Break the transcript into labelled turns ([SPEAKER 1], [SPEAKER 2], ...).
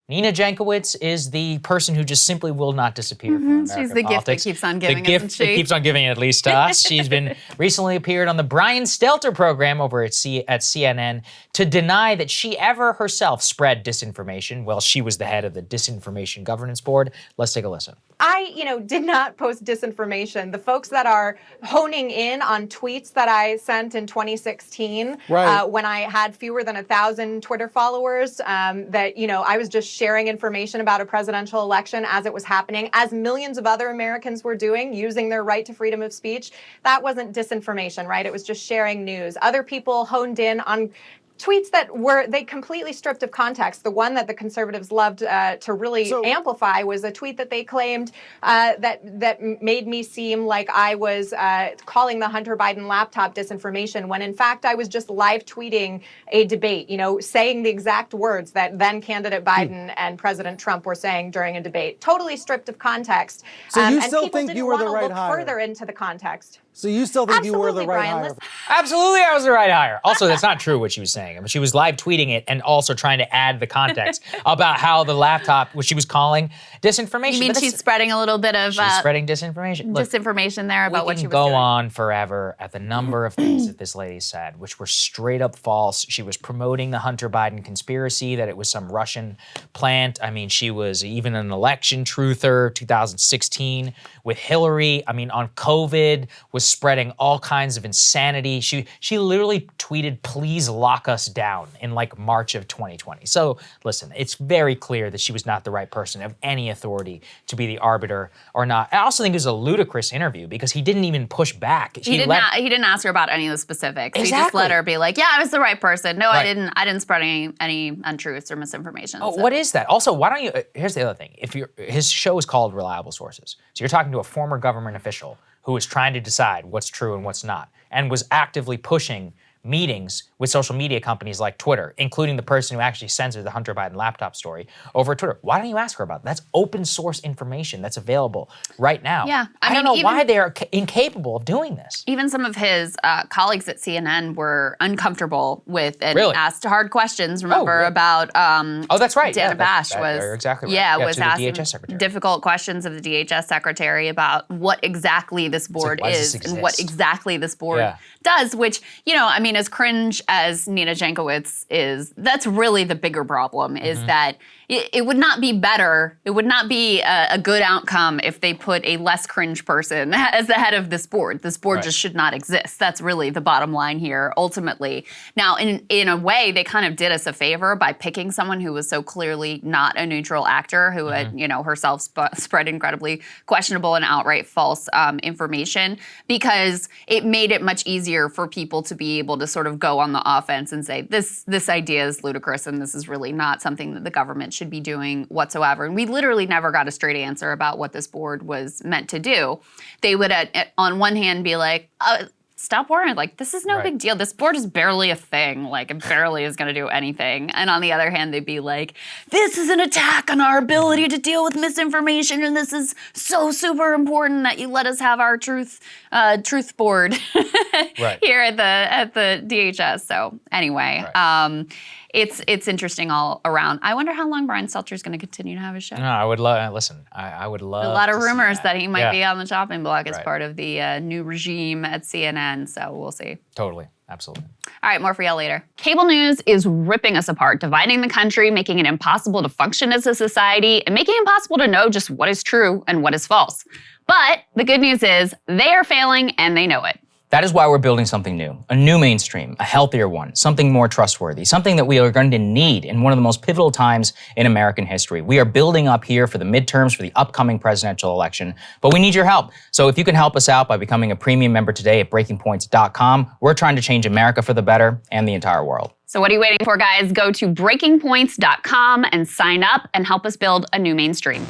[SPEAKER 1] Nina Jankowicz is the person who just simply will not disappear from American
[SPEAKER 2] She's the
[SPEAKER 1] politics.
[SPEAKER 2] gift that keeps on giving,
[SPEAKER 1] the gift
[SPEAKER 2] isn't she?
[SPEAKER 1] that keeps on giving, at least to us. She's been recently appeared on the Brian Stelter program over at CNN to deny that she ever herself spread disinformation. Well, she was the head of the Disinformation Governance Board. Let's take a listen.
[SPEAKER 3] I, did not post disinformation. The folks that are honing in on tweets that I sent in 2016, when I had fewer than 1,000 Twitter followers, that, I was just sharing information about a presidential election as it was happening, as millions of other Americans were doing, using their right to freedom of speech. That wasn't disinformation, right? It was just sharing news. Other people honed in on tweets that they completely stripped of context. The one that the conservatives loved to really amplify was a tweet that they claimed that made me seem like I was calling the Hunter Biden laptop disinformation, when in fact I was just live tweeting a debate, saying the exact words that then candidate Biden and President Trump were saying during a debate. Totally stripped of context.
[SPEAKER 4] So you still think you were the right hire?
[SPEAKER 3] Further into the context.
[SPEAKER 4] So you still think you were the right hire?
[SPEAKER 1] Absolutely, I was the right hire. Also, that's not true what she was saying. I mean, she was live tweeting it and also trying to add the context about how the laptop, which she was calling disinformation.
[SPEAKER 2] You mean she's spreading a little bit of
[SPEAKER 1] she's spreading disinformation? Look,
[SPEAKER 2] disinformation there about what she was
[SPEAKER 1] doing. We can go
[SPEAKER 2] doing.
[SPEAKER 1] on forever at the number of things that this lady said, which were straight up false. She was promoting the Hunter Biden conspiracy, that it was some Russian plant. I mean, she was even an election truther, 2016 with Hillary. I mean, on COVID, was spreading all kinds of insanity. She literally tweeted, "Please lock us down," in like March of 2020. So listen, it's very clear that she was not the right person of any authority to be the arbiter or not. I also think it was a ludicrous interview because he didn't even push back.
[SPEAKER 2] He didn't ask her about any of the specifics.
[SPEAKER 1] Exactly.
[SPEAKER 2] He just let her be like, yeah, I was the right person. No, I didn't spread any untruths or misinformation.
[SPEAKER 1] Oh, what is that? Also, why don't you, here's the other thing. His show is called Reliable Sources. So you're talking to a former government official who was trying to decide what's true and what's not, and was actively pushing meetings with social media companies like Twitter, including the person who actually censored the Hunter Biden laptop story over Twitter. Why don't you ask her about that? That's open source information that's available right now.
[SPEAKER 2] Yeah,
[SPEAKER 1] I don't know why they are incapable of doing this.
[SPEAKER 2] Even some of his colleagues at CNN were uncomfortable with and asked hard questions. Remember about
[SPEAKER 1] oh, that's right.
[SPEAKER 2] Dana Bash was
[SPEAKER 1] exactly right.
[SPEAKER 2] Yeah, was
[SPEAKER 1] to the
[SPEAKER 2] asking
[SPEAKER 1] DHS secretary.
[SPEAKER 2] Difficult questions of the DHS secretary about what exactly this board is and what exactly this board does. Which, I mean, as cringe as Nina Jankowicz is, that's really the bigger problem, is that it would not be better, it would not be a good outcome if they put a less cringe person as the head of this board. This board just should not exist. That's really the bottom line here, ultimately. Now, in a way, they kind of did us a favor by picking someone who was so clearly not a neutral actor, who had, herself spread incredibly questionable and outright false information, because it made it much easier for people to be able to sort of go on the offense and say, this idea is ludicrous and this is really not something that the government should be doing whatsoever. And we literally never got a straight answer about what this board was meant to do. They would, on one hand, be like, stop worrying, like, this is no big deal. This board is barely a thing. Like, it barely is going to do anything. And on the other hand, they'd be like, this is an attack on our ability to deal with misinformation, and this is so super important that you let us have our truth board here at the DHS. So anyway, it's interesting all around. I wonder how long Brian Stelter is going to continue to have his show.
[SPEAKER 1] No, I would love, listen, I would love
[SPEAKER 2] a lot of rumors that he might be on the chopping block as
[SPEAKER 1] Right.
[SPEAKER 2] part of the new regime at CNN, so we'll see.
[SPEAKER 1] Totally, absolutely.
[SPEAKER 2] All right, more for y'all later. Cable news is ripping us apart, dividing the country, making it impossible to function as a society, and making it impossible to know just what is true and what is false. But the good news is they are failing and they know it.
[SPEAKER 5] That is why we're building something new, a new mainstream, a healthier one, something more trustworthy, something that we are going to need in one of the most pivotal times in American history. We are building up here for the midterms, for the upcoming presidential election, but we need your help. So if you can help us out by becoming a premium member today at breakingpoints.com, we're trying to change America for the better and the entire world.
[SPEAKER 2] So what are you waiting for, guys? Go to breakingpoints.com and sign up and help us build a new mainstream.